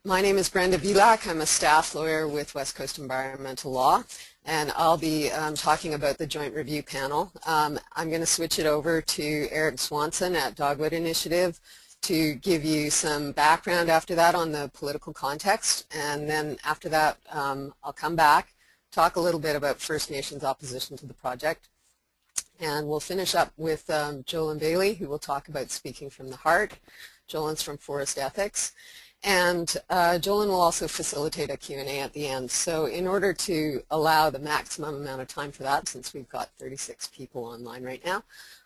My name is Brenda Bilak. I'm a staff lawyer with West Coast Environmental Law, and I'll be talking about the Joint Review Panel. I'm going to switch it over to Eric Swanson at Dogwood Initiative to give you some background after that on the political context, and then after that I'll come back, talk a little bit about First Nations opposition to the project, and we'll finish up with Jolyn Bailey, who will talk about speaking from the heart. Jolyn's from Forest Ethics. And Jolyn will also facilitate a Q&A at the end. So in order to allow the maximum amount of time for that, since we've got 36 people online right now,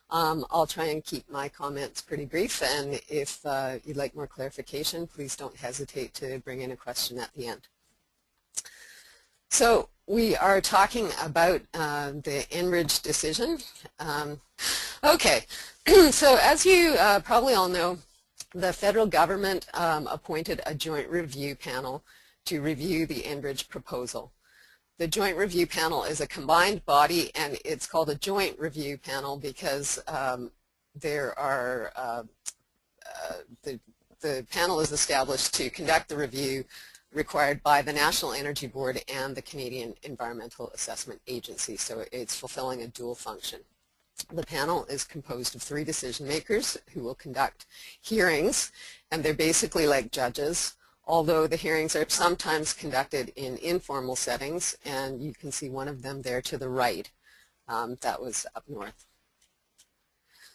I'll try and keep my comments pretty brief. And if you'd like more clarification, please don't hesitate to bring in a question at the end. So we are talking about the Enbridge decision. Okay, so as you probably all know, the federal government appointed a joint review panel to review the Enbridge proposal. The joint review panel is a combined body, and it's called a joint review panel because there are the panel is established to conduct the review required by the National Energy Board and the Canadian Environmental Assessment Agency, so it's fulfilling a dual function. The panel is composed of 3 decision makers who will conduct hearings, and they're basically like judges, although the hearings are sometimes conducted in informal settings, and you can see one of them there to the right. That was up north.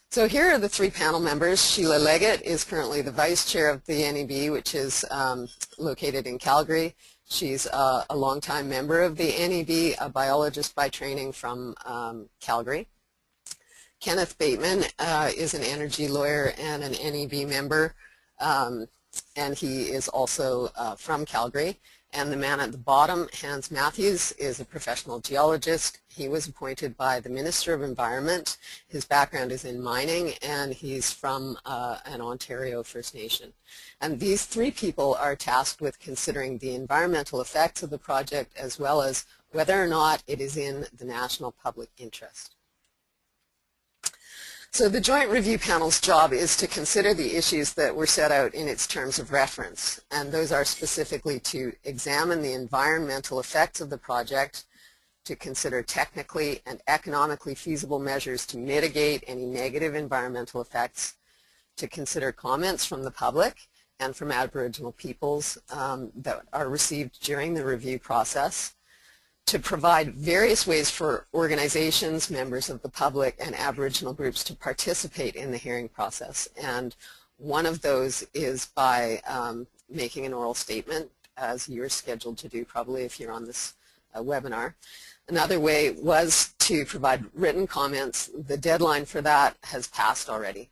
So here are the 3 panel members. Sheila Leggett is currently the vice chair of the NEB, which is located in Calgary. She's a longtime member of the NEB, a biologist by training from Calgary. Kenneth Bateman is an energy lawyer and an NEB member, and he is also from Calgary. And the man at the bottom, Hans Matthews, is a professional geologist. He was appointed by the Minister of Environment. His background is in mining, and he's from an Ontario First Nation. And these 3 people are tasked with considering the environmental effects of the project as well as whether or not it is in the national public interest. So the Joint Review Panel's job is to consider the issues that were set out in its terms of reference, and those are specifically to examine the environmental effects of the project, to consider technically and economically feasible measures to mitigate any negative environmental effects, to consider comments from the public and from Aboriginal peoples that are received during the review process, to provide various ways for organizations, members of the public, and Aboriginal groups to participate in the hearing process. And one of those is by making an oral statement, as you're scheduled to do probably if you're on this webinar. Another way was to provide written comments. The deadline for that has passed already.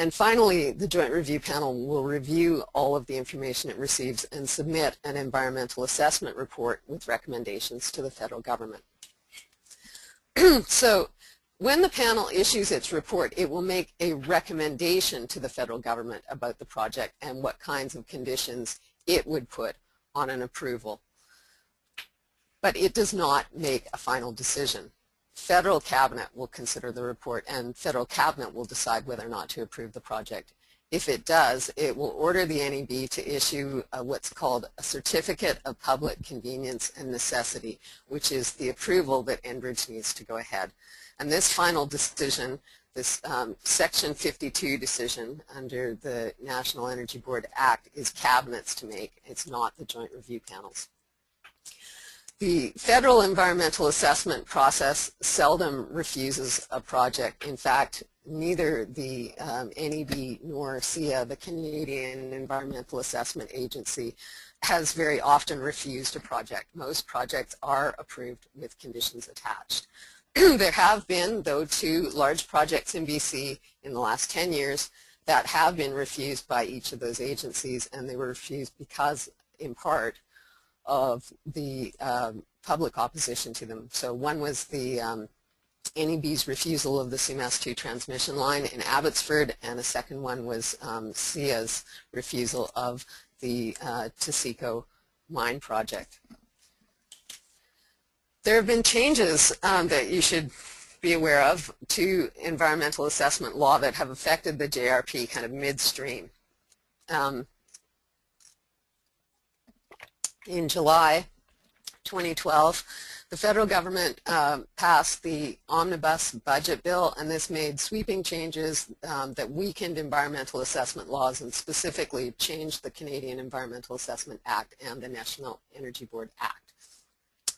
And finally, the Joint Review Panel will review all of the information it receives and submit an environmental assessment report with recommendations to the federal government. So when the panel issues its report, it will make a recommendation to the federal government about the project and what kinds of conditions it would put on an approval. But it does not make a final decision. Federal Cabinet will consider the report, and Federal Cabinet will decide whether or not to approve the project. If it does, it will order the NEB to issue what's called a Certificate of Public Convenience and Necessity, which is the approval that Enbridge needs to go ahead. And this final decision, this Section 52 decision under the National Energy Board Act, is Cabinet's to make. It's not the Joint Review Panel's. The federal environmental assessment process seldom refuses a project. In fact, neither the NEB nor CEA, the Canadian Environmental Assessment Agency, has very often refused a project. Most projects are approved with conditions attached. There have been, though, 2 large projects in BC in the last 10 years that have been refused by each of those agencies, and they were refused because, in part, of the public opposition to them. So one was the NEB's refusal of the CMS2 transmission line in Abbotsford, and a second one was CEA's refusal of the Taseko mine project. There have been changes that you should be aware of to environmental assessment law that have affected the JRP kind of midstream. in July 2012, the federal government passed the omnibus budget bill, and this made sweeping changes that weakened environmental assessment laws and specifically changed the Canadian Environmental Assessment Act and the National Energy Board Act.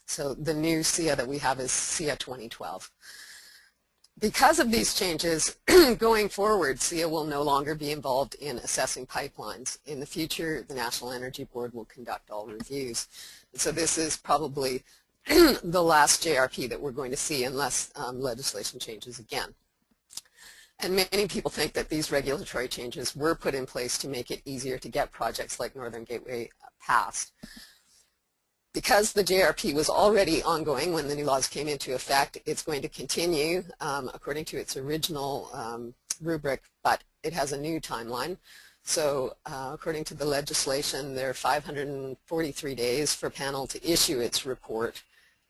So the new SEA that we have is SEA 2012. Because of these changes, going forward, SEA will no longer be involved in assessing pipelines. In the future, the National Energy Board will conduct all reviews. So this is probably the last JRP that we're going to see unless legislation changes again. And many people think that these regulatory changes were put in place to make it easier to get projects like Northern Gateway passed. Because the JRP was already ongoing when the new laws came into effect, it's going to continue according to its original rubric, but it has a new timeline. So according to the legislation, there are 543 days for panel to issue its report,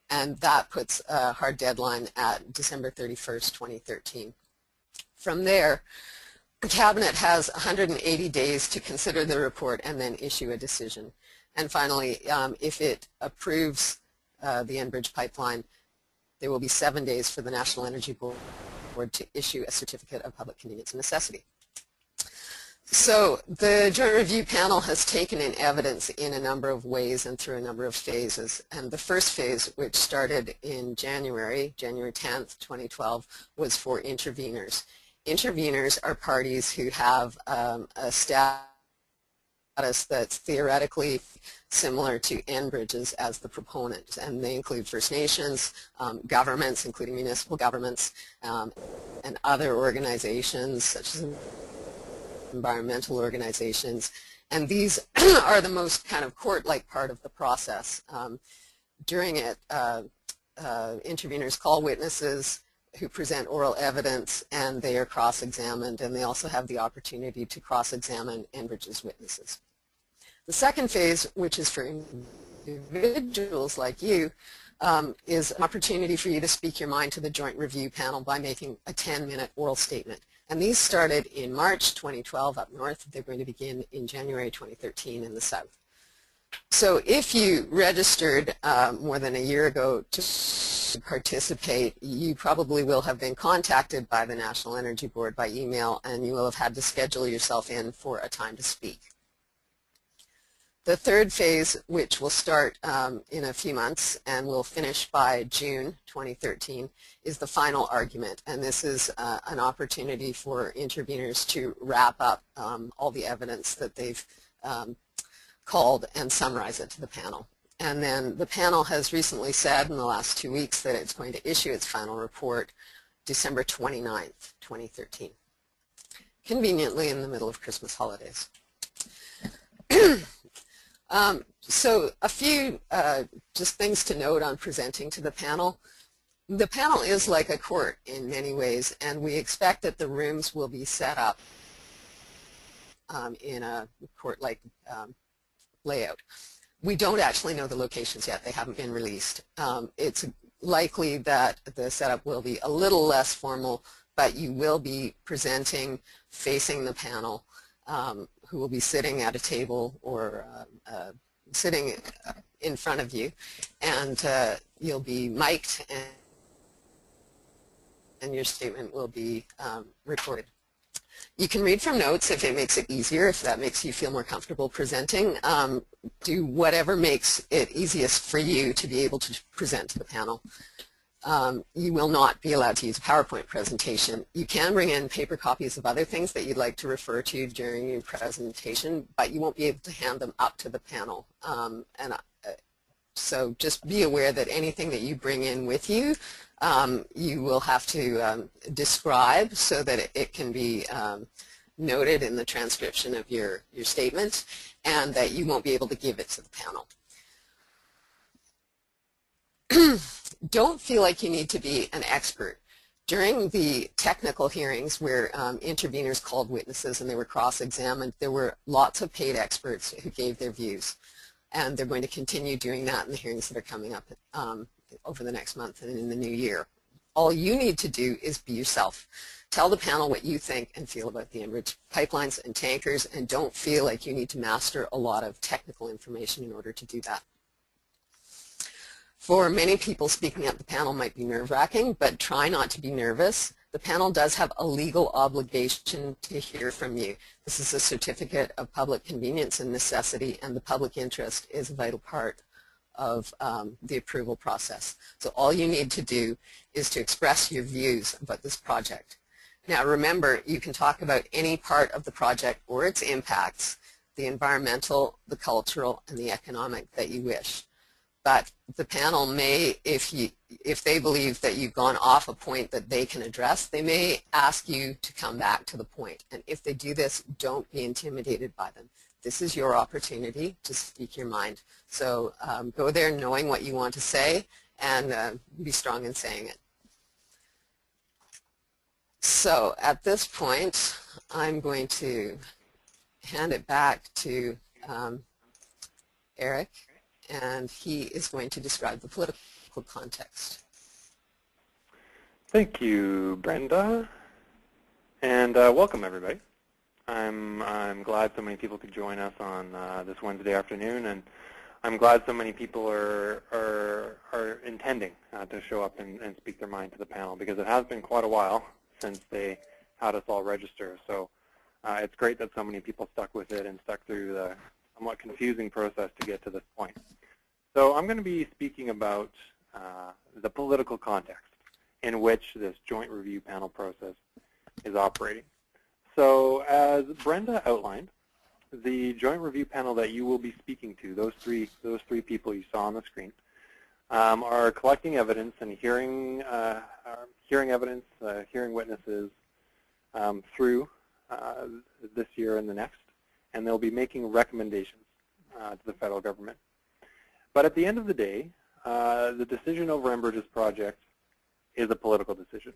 and that puts a hard deadline at December 31st, 2013. From there, the Cabinet has 180 days to consider the report and then issue a decision. And finally, if it approves the Enbridge pipeline, there will be 7 days for the National Energy Board to issue a certificate of public convenience and necessity. So the Joint Review Panel has taken in evidence in a number of ways and through a number of phases. And the first phase, which started in January 10th, 2012, was for interveners. Interveners are parties who have a status that's theoretically similar to Enbridge's as the proponent, and they include First Nations, governments, including municipal governments, and other organizations such as environmental organizations, and these are the most kind of court-like part of the process. During it, interveners call witnesses who present oral evidence, and they are cross-examined, and they also have the opportunity to cross-examine Enbridge's witnesses. The second phase, which is for individuals like you, is an opportunity for you to speak your mind to the Joint Review Panel by making a 10-minute oral statement. And these started in March 2012 up north. They're going to begin in January 2013 in the south. So if you registered more than a year ago to participate, you probably will have been contacted by the National Energy Board by email, and you will have had to schedule yourself in for a time to speak. The third phase, which will start in a few months and will finish by June 2013, is the final argument. And this is an opportunity for interveners to wrap up all the evidence that they've called and summarize it to the panel. And then the panel has recently said in the last 2 weeks that it's going to issue its final report December 29th, 2013, conveniently in the middle of Christmas holidays. So a few just things to note on presenting to the panel. The panel is like a court in many ways, and we expect that the rooms will be set up in a court-like layout. We don't actually know the locations yet. They haven't been released. It's likely that the setup will be a little less formal, but you will be presenting facing the panel, who will be sitting at a table or sitting in front of you, and you'll be mic'd, and your statement will be recorded. You can read from notes if it makes it easier, if that makes you feel more comfortable presenting. Do whatever makes it easiest for you to be able to present to the panel. You will not be allowed to use a PowerPoint presentation. You can bring in paper copies of other things that you'd like to refer to during your presentation, but you won't be able to hand them up to the panel. So just be aware that anything that you bring in with you, you will have to describe so that it can be noted in the transcription of your statement, and that you won't be able to give it to the panel. Don't feel like you need to be an expert. During the technical hearings where interveners called witnesses and they were cross-examined, there were lots of paid experts who gave their views. And they're going to continue doing that in the hearings that are coming up over the next month and in the new year. All you need to do is be yourself. Tell the panel what you think and feel about the Enbridge pipelines and tankers, and don't feel like you need to master a lot of technical information in order to do that. For many people, speaking at the panel might be nerve-wracking, but try not to be nervous. The panel does have a legal obligation to hear from you. This is a certificate of public convenience and necessity, and the public interest is a vital part of the approval process. So all you need to do is to express your views about this project. Now remember, you can talk about any part of the project or its impacts, the environmental, the cultural, and the economic that you wish. But the panel may, if they believe that you've gone off a point that they can address, they may ask you to come back to the point. And if they do this, don't be intimidated by them. This is your opportunity to speak your mind. So go there knowing what you want to say, and be strong in saying it. So at this point, I'm going to hand it back to Eric, and he is going to describe the political context. Thank you, Brenda, and welcome everybody. I'm glad so many people could join us on this Wednesday afternoon, and I'm glad so many people are intending to show up and speak their mind to the panel, because it has been quite a while since they had us all register. So it's great that so many people stuck with it and stuck through the somewhat confusing process to get to this point. So I'm going to be speaking about the political context in which this joint review panel process is operating. So as Brenda outlined, the joint review panel that you will be speaking to, those three people you saw on the screen, are collecting evidence and hearing evidence, hearing witnesses through this year and the next, and they'll be making recommendations to the federal government. But at the end of the day, the decision over Enbridge's project is a political decision.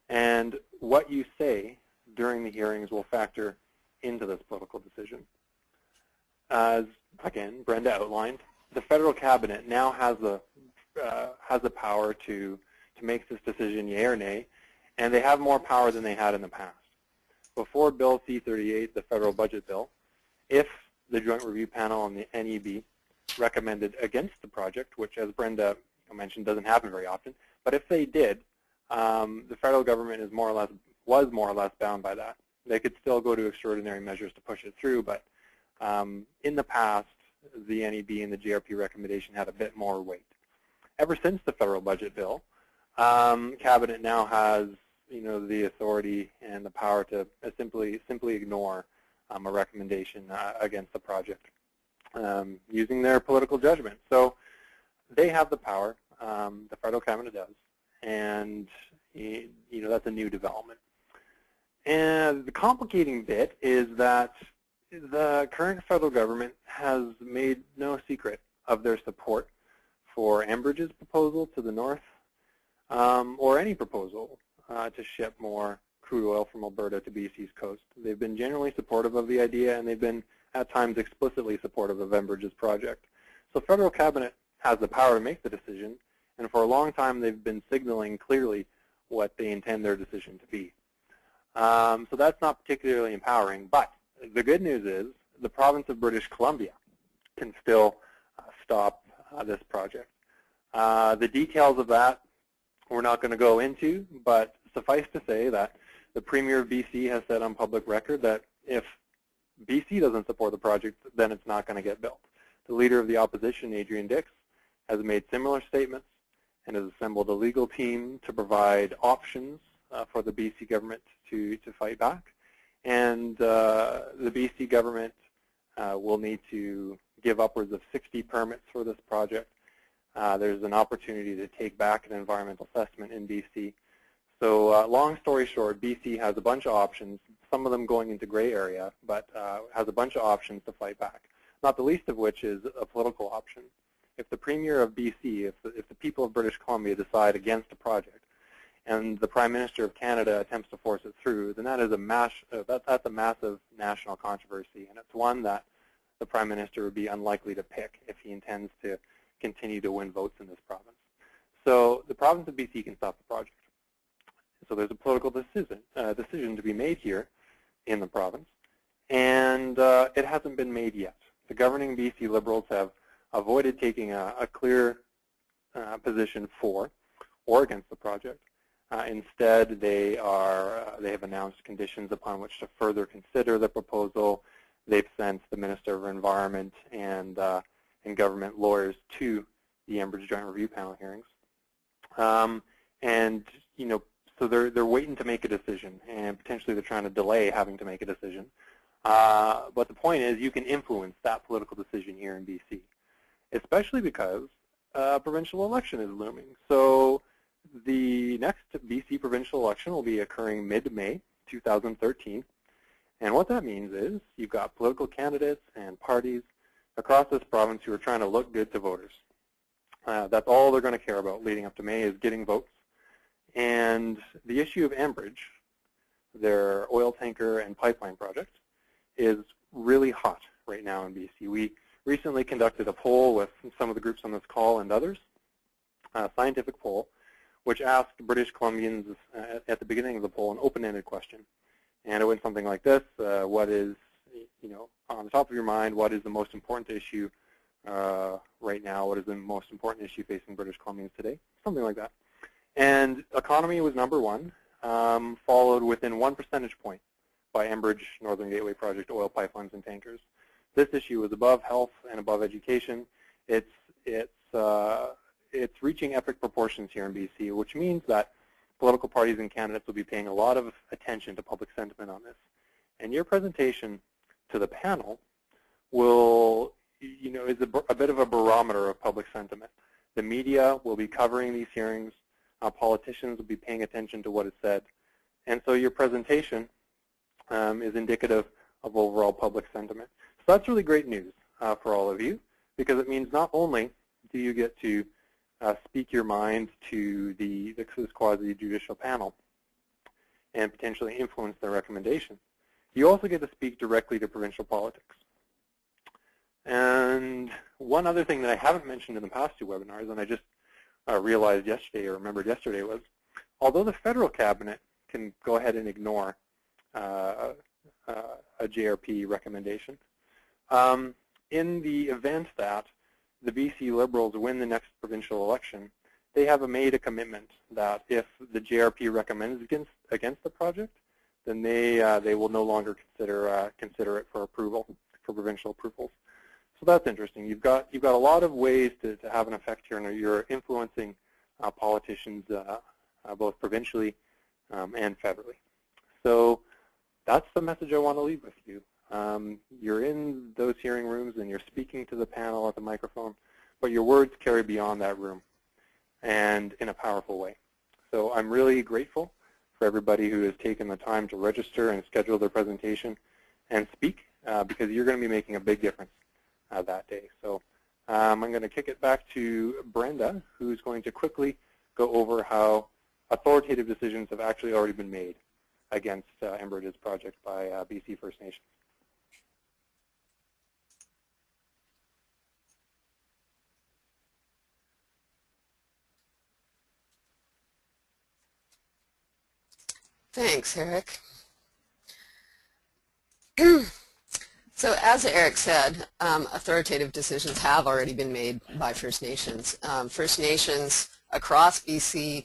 And what you say during the hearings will factor into this political decision. As, again, Brenda outlined, the federal cabinet now has the power to make this decision yea or nay, and they have more power than they had in the past. Before Bill C-38, the federal budget bill, if the Joint Review Panel and the NEB recommended against the project, which, as Brenda mentioned, doesn't happen very often, but if they did, the federal government was more or less bound by that. They could still go to extraordinary measures to push it through, but in the past, the NEB and the GRP recommendation had a bit more weight. Ever since the federal budget bill, Cabinet now has, the authority and the power to simply ignore a recommendation against the project using their political judgment. So they have the power, the federal cabinet does, and that's a new development. And the complicating bit is that the current federal government has made no secret of their support for Enbridge's proposal to the north, or any proposal to ship more crude oil from Alberta to BC's coast. They've been generally supportive of the idea, and they've been at times explicitly supportive of Enbridge's project. So federal cabinet has the power to make the decision, and for a long time they've been signaling clearly what they intend their decision to be. So that's not particularly empowering, but the good news is the province of British Columbia can still stop this project. The details of that we're not going to go into, but suffice to say that the Premier of BC has said on public record that if BC doesn't support the project, then it's not going to get built. The Leader of the Opposition, Adrian Dix, has made similar statements and has assembled a legal team to provide options for the BC government to fight back. And the BC government will need to give upwards of 60 permits for this project. There's an opportunity to take back an environmental assessment in BC. So long story short, BC has a bunch of options, some of them going into gray area, but has a bunch of options to fight back, not the least of which is a political option. If the Premier of BC, if the people of British Columbia decide against a project, and the Prime Minister of Canada attempts to force it through, then that is that's a massive national controversy, and it's one that the Prime Minister would be unlikely to pick if he intends to continue to win votes in this province. So the province of BC can stop the project. So there's a political decision to be made here in the province, and it hasn't been made yet. The governing BC Liberals have avoided taking a clear position for or against the project. Instead, they have announced conditions upon which to further consider the proposal. They've sent the Minister of Environment and government lawyers to the Enbridge Joint Review Panel hearings, and so they're waiting to make a decision, and potentially they're trying to delay having to make a decision. But the point is, you can influence that political decision here in BC, especially because a provincial election is looming. So the next BC provincial election will be occurring mid-May 2013. And what that means is you've got political candidates and parties across this province who are trying to look good to voters. That's all they're going to care about leading up to May, is getting votes. And the issue of Enbridge, their oil tanker and pipeline project, is really hot right now in BC. We recently conducted a poll with some of the groups on this call and others, a scientific poll, which asked British Columbians at the beginning of the poll an open-ended question. And it went something like this: what is, on the top of your mind, what is the most important issue right now? What is the most important issue facing British Columbians today? Something like that. And economy was number one, followed within 1 percentage point by Enbridge Northern Gateway Project oil pipelines and tankers. This issue was above health and above education. It's reaching epic proportions here in BC, which means that political parties and candidates will be paying a lot of attention to public sentiment on this. And your presentation to the panel will, is a bit of a barometer of public sentiment. The media will be covering these hearings. Politicians will be paying attention to what is said. And so your presentation is indicative of overall public sentiment. So that's really great news for all of you, because it means not only do you get to speak your mind to this quasi-judicial panel and potentially influence their recommendation, you also get to speak directly to provincial politics. And one other thing that I haven't mentioned in the past two webinars, and I just realized yesterday, or remembered yesterday, was although the federal cabinet can go ahead and ignore a JRP recommendation, in the event that the BC Liberals win the next provincial election, they have made a commitment that if the JRP recommends against the project, then they will no longer consider it for approval, for provincial approvals. So that's interesting. You've got a lot of ways to have an effect here, and you're influencing politicians both provincially and federally. So that's the message I want to leave with you. You're in those hearing rooms and you're speaking to the panel at the microphone, but your words carry beyond that room and in a powerful way. So I'm really grateful for everybody who has taken the time to register and schedule their presentation and speak, because you're going to be making a big difference that day. So I'm going to kick it back to Brenda, who's going to quickly go over how authoritative decisions have actually already been made against Enbridge's project by BC First Nations. Thanks, Eric. So as Eric said, authoritative decisions have already been made by First Nations. First Nations across BC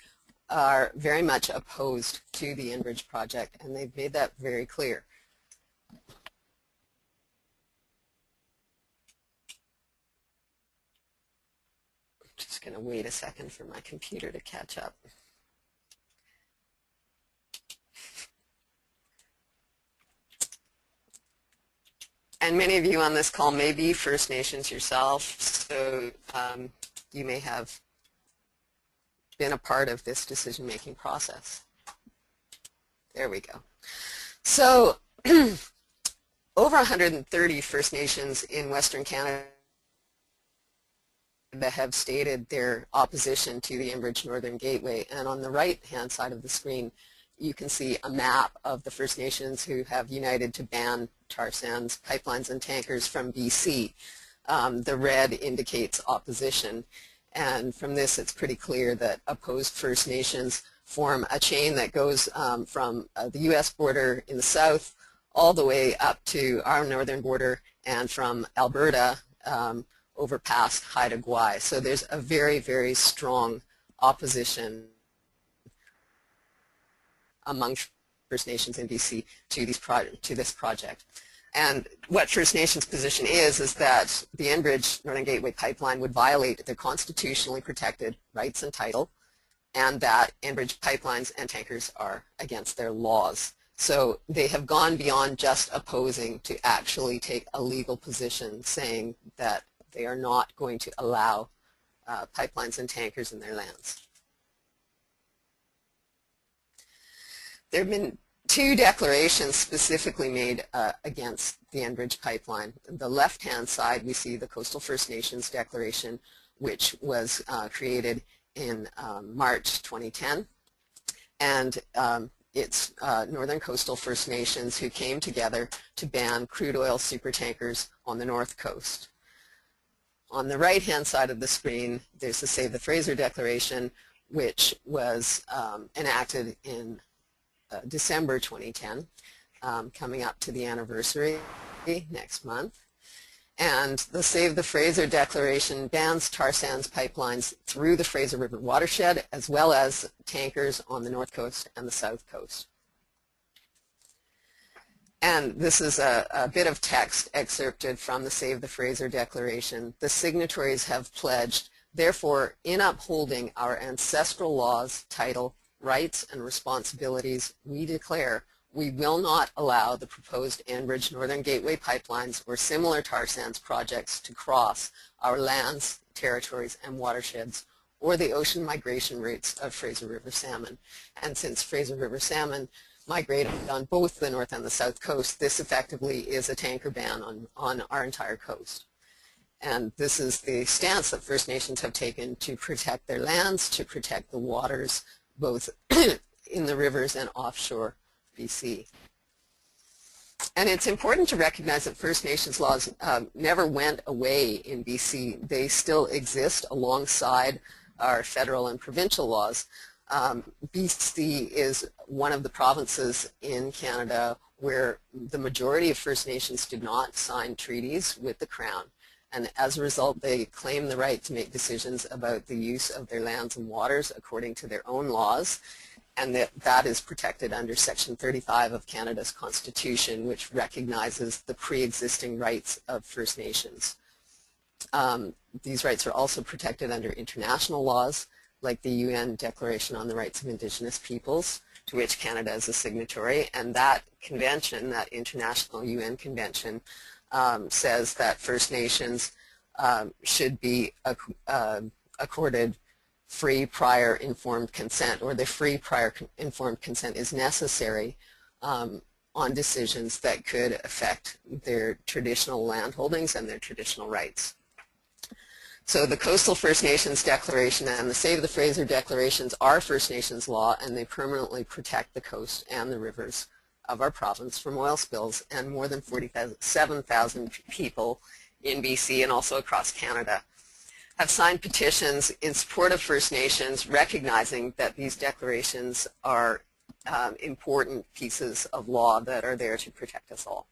are very much opposed to the Enbridge project, and they've made that very clear. I'm just going to wait a second for my computer to catch up. And many of you on this call may be First Nations yourself, so you may have been a part of this decision-making process. There we go. So over 130 First Nations in Western Canada have stated their opposition to the Enbridge Northern Gateway, and on the right-hand side of the screen you can see a map of the First Nations who have united to ban tar sands pipelines and tankers from BC. The red indicates opposition, And from this, it's pretty clear that opposed First Nations form a chain that goes from the U.S. border in the south all the way up to our northern border, and from Alberta over past Haida Gwaii. So there's a very, very strong opposition among First Nations in BC to this project. And what First Nations' position is that the Enbridge Northern Gateway pipeline would violate their constitutionally protected rights and title, and that Enbridge pipelines and tankers are against their laws. So they have gone beyond just opposing to actually take a legal position saying that they are not going to allow pipelines and tankers in their lands. There have been two declarations specifically made against the Enbridge pipeline. The left-hand side, we see the Coastal First Nations Declaration, which was created in March 2010. And it's Northern Coastal First Nations who came together to ban crude oil supertankers on the North Coast. On the right-hand side of the screen, there's the Save the Fraser Declaration, which was enacted in December 2010, coming up to the anniversary next month. And the Save the Fraser Declaration bans tar sands pipelines through the Fraser River watershed, as well as tankers on the North Coast and the South Coast. And this is a bit of text excerpted from the Save the Fraser Declaration. The signatories have pledged, therefore, in upholding our ancestral laws, title, rights, and responsibilities, we declare we will not allow the proposed Enbridge Northern Gateway pipelines or similar tar sands projects to cross our lands, territories, and watersheds, or the ocean migration routes of Fraser River salmon. And since Fraser River salmon migrate on both the north and the south coast, this effectively is a tanker ban on our entire coast. And this is the stance that First Nations have taken to protect their lands, to protect the waters, both in the rivers and offshore BC. And it's important to recognize that First Nations laws never went away in BC. They still exist alongside our federal and provincial laws. BC is one of the provinces in Canada where the majority of First Nations did not sign treaties with the Crown. And as a result, they claim the right to make decisions about the use of their lands and waters according to their own laws, and that is protected under Section 35 of Canada's Constitution, which recognizes the pre-existing rights of First Nations. These rights are also protected under international laws, like the UN Declaration on the Rights of Indigenous Peoples, to which Canada is a signatory, and that convention, that international UN convention, says that First Nations should be accorded free prior informed consent, or the free prior informed consent is necessary on decisions that could affect their traditional land holdings and their traditional rights. So the Coastal First Nations Declaration and the Save the Fraser Declarations are First Nations law, and they permanently protect the coast and the rivers of our province from oil spills, and more than 47,000 people in BC and also across Canada have signed petitions in support of First Nations, recognizing that these declarations are important pieces of law that are there to protect us all.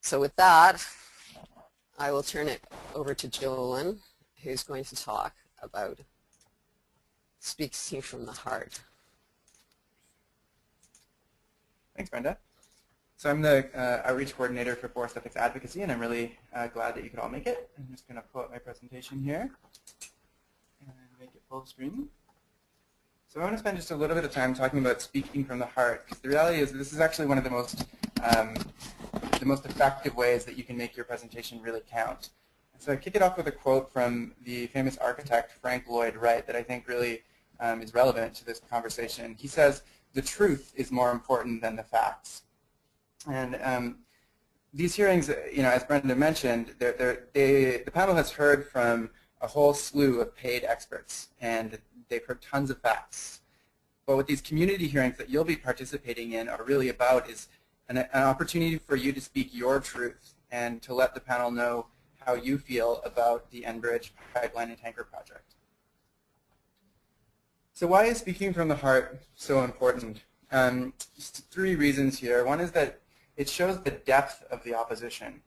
So with that, I will turn it over to Jolyn, who's going to talk about speaking from the heart. Thanks, Brenda. So I'm the Outreach Coordinator for Forest Ethics Advocacy, and I'm really glad that you could all make it. I'm just going to pull up my presentation here and make it full screen. So I want to spend just a little bit of time talking about speaking from the heart, because the reality is this is actually one of the most effective ways that you can make your presentation really count. So I kick it off with a quote from the famous architect Frank Lloyd Wright that I think really is relevant to this conversation. He says, "The truth is more important than the facts." And these hearings, as Brenda mentioned, the panel has heard from a whole slew of paid experts, and they've heard tons of facts. But what these community hearings that you'll be participating in are really about is an opportunity for you to speak your truth and to let the panel know how you feel about the Enbridge pipeline and tanker project. So why is speaking from the heart so important? Just three reasons here. One is that it shows the depth of the opposition.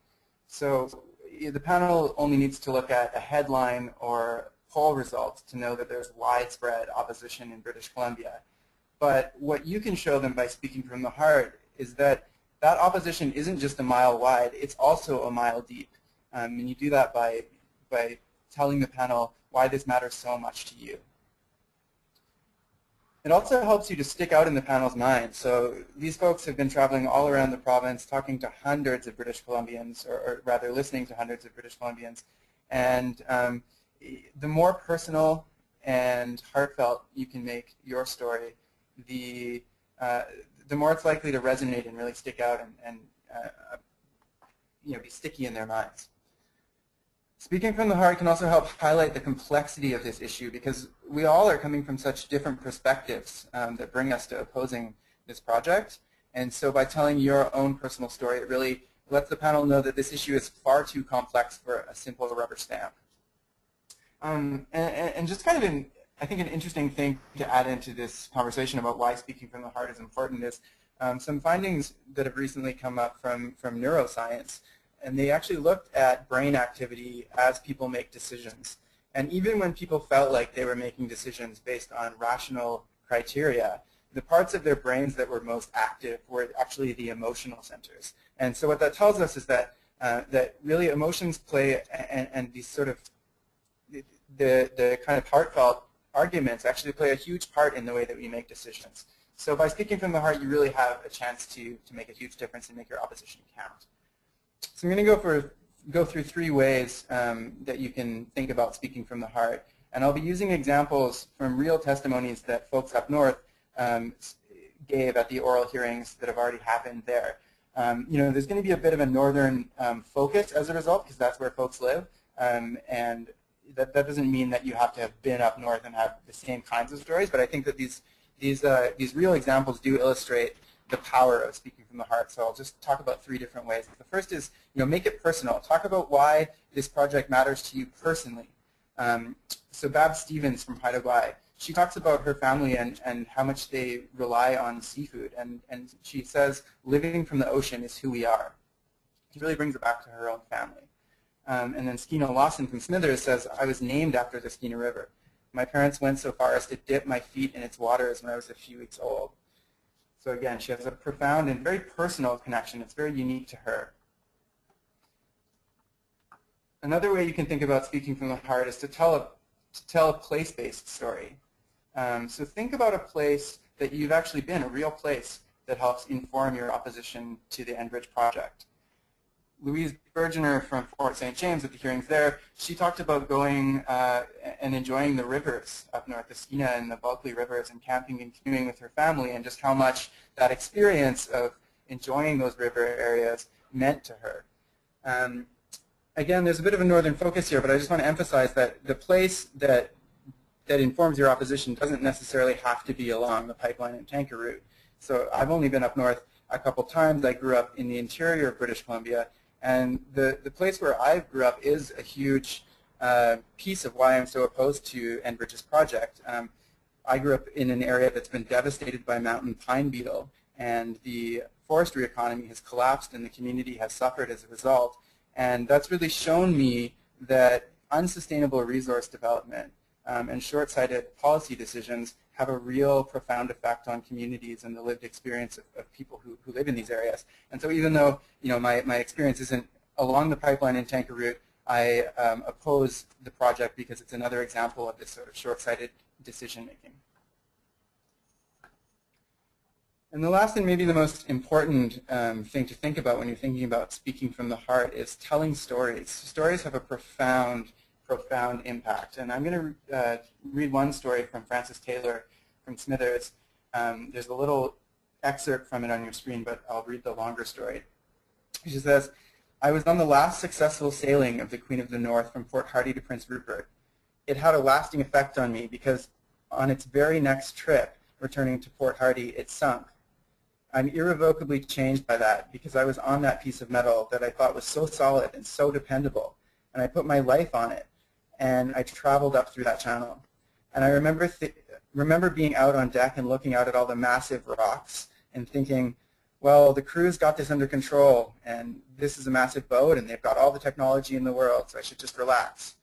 So the panel only needs to look at a headline or poll results to know that there's widespread opposition in British Columbia. But what you can show them by speaking from the heart is that that opposition isn't just a mile wide, it's also a mile deep. And you do that by telling the panel why this matters so much to you. It also helps you to stick out in the panel's mind. So these folks have been traveling all around the province, talking to hundreds of British Columbians, or rather listening to hundreds of British Columbians. And the more personal and heartfelt you can make your story, the more it's likely to resonate and really stick out and be sticky in their minds. Speaking from the heart can also help highlight the complexity of this issue, because we all are coming from such different perspectives that bring us to opposing this project. And so by telling your own personal story, it really lets the panel know that this issue is far too complex for a simple rubber stamp. And just kind of I think an interesting thing to add into this conversation about why speaking from the heart is important is some findings that have recently come up from neuroscience. And they actually looked at brain activity as people make decisions. And even when people felt like they were making decisions based on rational criteria, the parts of their brains that were most active were actually the emotional centers. And so what that tells us is that that really emotions play, and these sort of the kind of heartfelt arguments actually play a huge part in the way that we make decisions. So by speaking from the heart, you really have a chance to make a huge difference and make your opposition count. So I'm going to go through three ways that you can think about speaking from the heart. And I'll be using examples from real testimonies that folks up north gave at the oral hearings that have already happened there. There's going to be a bit of a northern focus as a result, because that's where folks live. And that doesn't mean that you have to have been up north and have the same kinds of stories, but I think that these real examples do illustrate the power of speaking from the heart. So I'll just talk about three different ways. The first is, make it personal. Talk about why this project matters to you personally. So Bab Stevens from Haida Gwaii, she talks about her family and how much they rely on seafood. And she says, living from the ocean is who we are. She really brings it back to her own family. And then Skeena Lawson from Smithers says, I was named after the Skeena River. My parents went so far as to dip my feet in its waters when I was a few weeks old. So again, she has a profound and very personal connection. It's very unique to her. Another way you can think about speaking from the heart is to tell a place-based story. So think about a place that you've actually been, a real place that helps inform your opposition to the Enbridge project. Louise Bergener from Fort St. James at the hearings there, she talked about going and enjoying the rivers up north, the Skeena and the Bulkley rivers, and camping and canoeing with her family, and just how much that experience of enjoying those river areas meant to her. Again, there's a bit of a northern focus here, but I just want to emphasize that the place that informs your opposition doesn't necessarily have to be along the pipeline and tanker route. So I've only been up north a couple times. I grew up in the interior of British Columbia, and the place where I grew up is a huge piece of why I'm so opposed to Enbridge's project. I grew up in an area that's been devastated by mountain pine beetle, and the forestry economy has collapsed and the community has suffered as a result. And that's really shown me that unsustainable resource development and short-sighted policy decisions have a real profound effect on communities and the lived experience of people who live in these areas. And so even though my experience isn't along the pipeline and tanker route, I oppose the project because it's another example of this sort of short-sighted decision-making. And the last and maybe the most important thing to think about when you're thinking about speaking from the heart is telling stories. Stories have a profound impact. And I'm going to read one story from Frances Taylor from Smithers. There's a little excerpt from it on your screen, but I'll read the longer story. She says, I was on the last successful sailing of the Queen of the North from Port Hardy to Prince Rupert. It had a lasting effect on me because on its very next trip, returning to Port Hardy, it sunk. I'm irrevocably changed by that because I was on that piece of metal that I thought was so solid and so dependable. and I put my life on it, and I traveled up through that channel. And I remember being out on deck and looking out at all the massive rocks and thinking, well, the crew's got this under control, and this is a massive boat, and they've got all the technology in the world, so I should just relax.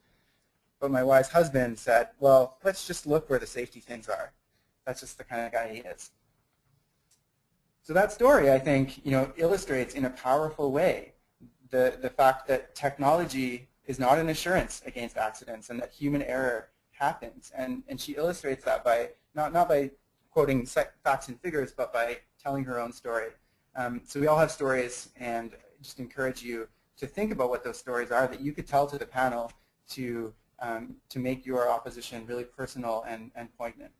But my wise husband said, well, let's just look where the safety things are. That's just the kind of guy he is. So that story, I think, illustrates in a powerful way the fact that technology is not an assurance against accidents and that human error happens. And she illustrates that by, not by quoting facts and figures, but by telling her own story. So we all have stories, and just encourage you to think about what those stories are that you could tell to the panel to make your opposition really personal and poignant.